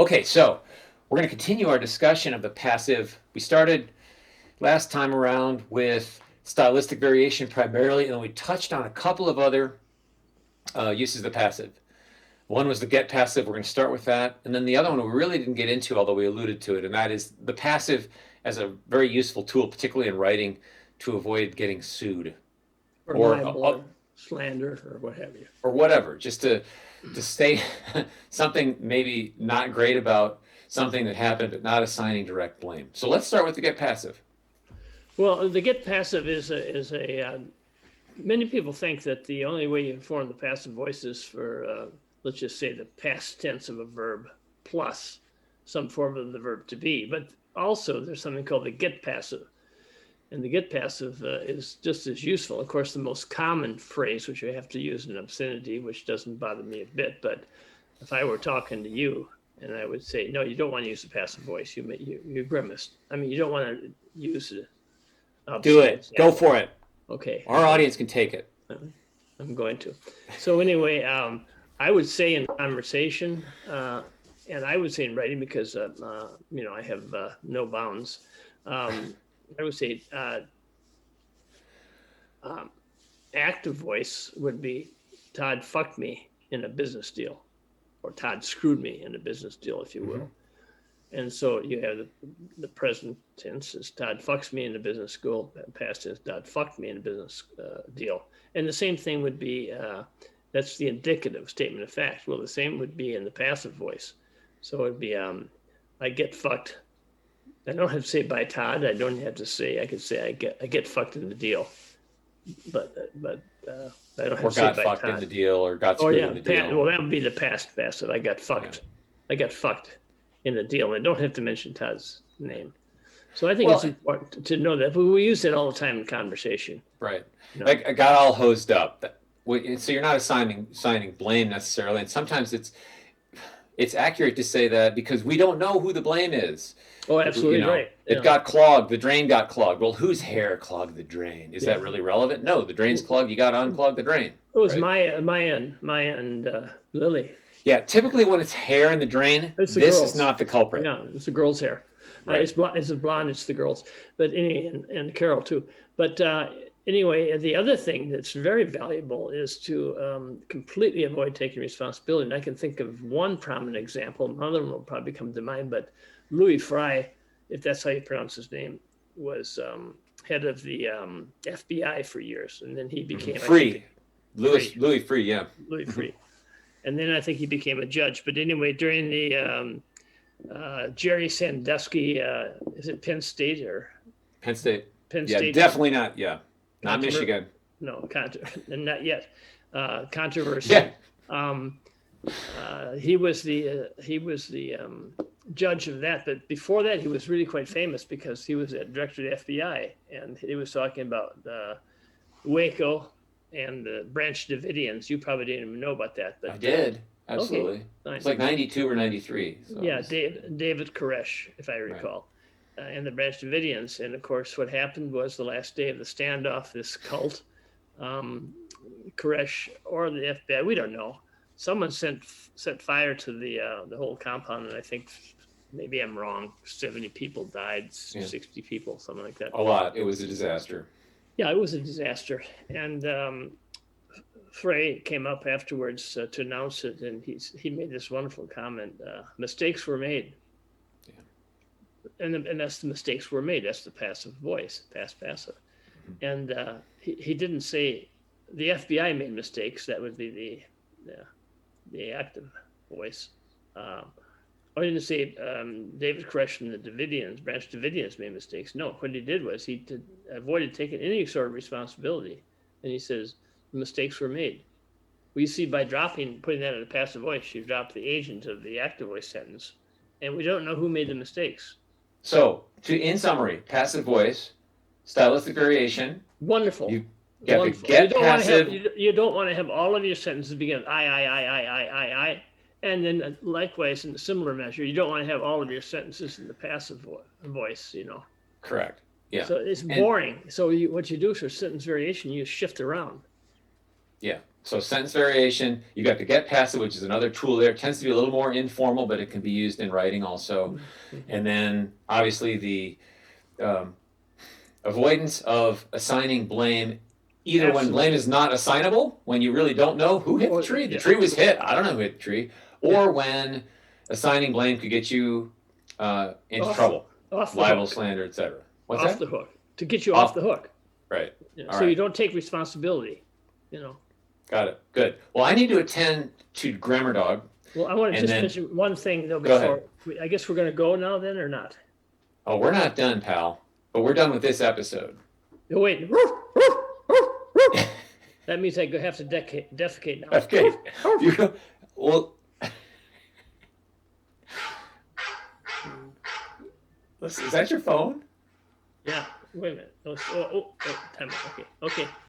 Okay, so we're going to continue our discussion of the passive. We started last time around with stylistic variation primarily, and then we touched on a couple of other uses of the passive. One was the get passive. We're going to start with that. And then the other one we really didn't get into, although we alluded to it, and that is the passive as a very useful tool, particularly in writing, to avoid getting sued. Or libel or slander or what have you. Or whatever, just to say something maybe not great about something that happened, but not assigning direct blame. So let's start with the get passive. Well, the get passive is many people think that the only way you form the passive voice is for, let's just say, the past tense of a verb plus some form of the verb to be. But also there's something called the get passive. And the get passive is just as useful. Of course, the most common phrase, which I have to use in obscenity, which doesn't bother me a bit, but if I were talking to you and I would say, no, you don't want to use the passive voice, you grimaced. I mean, you don't want to use it. Do it. Go for it. Okay. Our audience can take it. I'm going to. So anyway, I would say in conversation, and I would say in writing because, I have no bounds. I would say active voice would be Todd fucked me in a business deal, or Todd screwed me in a business deal, if you will. Mm-hmm. And so you have the present tense is Todd fucks me in a business school, past tense Todd fucked me in a business deal. And the same thing would be, that's the indicative statement of fact. Well, the same would be in the passive voice. So it'd be, I get fucked. I don't have to say by Todd. I don't have to say. I could say I get fucked in the deal, but I don't have to say by Todd. Or got fucked in the deal, or got screwed in the deal. Well, that would be the past passive. I got fucked. Yeah. I got fucked in the deal, and I don't have to mention Todd's name. So I think it's important to know that. But we use it all the time in conversation. Right. You know? Like I got all hosed up. So you're not assigning blame necessarily, and sometimes it's accurate to say that because we don't know who the blame is. Oh, absolutely right. It got clogged. The drain got clogged. Well, whose hair clogged the drain? Is that really relevant? No, the drain's clogged. You got to unclog the drain. It was Maya and Lily. Yeah, typically when it's hair in the drain, this is not the culprit. Yeah, it's the girl's hair. Right. It's blonde. It's the girl's. But anyway, and Carol too. But anyway, the other thing that's very valuable is to completely avoid taking responsibility. And I can think of one prominent example. Another one will probably come to mind, but Louis Fry, if that's how you pronounce his name, was head of the FBI for years, and then he became Louis Free, yeah. Louis Free, and then I think he became a judge. But anyway, during the Jerry Sandusky, is it Penn State or Penn State? Penn State, definitely not. Yeah, not Michigan. No, not yet. Controversy. Yeah. He was the judge of that, but before that he was really quite famous because he was a director of the FBI, and he was talking about Waco and the Branch Davidians. You probably didn't even know about that, but I did. Absolutely. Okay. Nice. It's like 92 or 93. So yeah, David Koresh, if I recall, and the Branch Davidians. And of course, what happened was the last day of the standoff, this cult, Koresh or the FBI, we don't know. Someone set fire to the whole compound, and I think maybe I'm wrong. 70 people died, 60 people, something like that. A lot. It was a disaster. Yeah, it was a disaster, and Frey came up afterwards to announce it, and he made this wonderful comment: "Mistakes were made." Yeah. And that's the mistakes were made. That's the passive voice, past passive, and he didn't say the FBI made mistakes. That would be the active voice. I didn't say David Koresh and the Branch Davidians made mistakes. No, what he did was he avoided taking any sort of responsibility. And he says, mistakes were made. Well, you see, by putting that in a passive voice, you drop the agent of the active voice sentence. And we don't know who made the mistakes. So, in summary, passive voice, stylistic variation. Wonderful. You don't want to have all of your sentences begin I. And then likewise, in a similar measure, you don't want to have all of your sentences in the passive voice, Correct. Yeah. So it's boring. So what you do for sentence variation, you shift around. Yeah. So sentence variation, you got the get passive, which is another tool there. It tends to be a little more informal, but it can be used in writing also. And then obviously the avoidance of assigning blame, either when Absolutely. blame is not assignable, when you really don't know who hit the tree. The tree was hit. I don't know who hit the tree. Or when assigning blame could get you into trouble, off the libel, hook. slander, etc. What's Off that? the hook. To get you off the hook. Right. So right. you don't take responsibility, you know. Got it. Good. Well, I need to attend to Grammar Dog. Well, I want to And just then- mention one thing though Go before. I guess we're going to go now then or not? Oh, we're not done, pal. But we're done with this episode. No, wait. That means I have to defecate now. Okay. Well, is that your phone? Yeah. Wait a minute. Time out. Okay.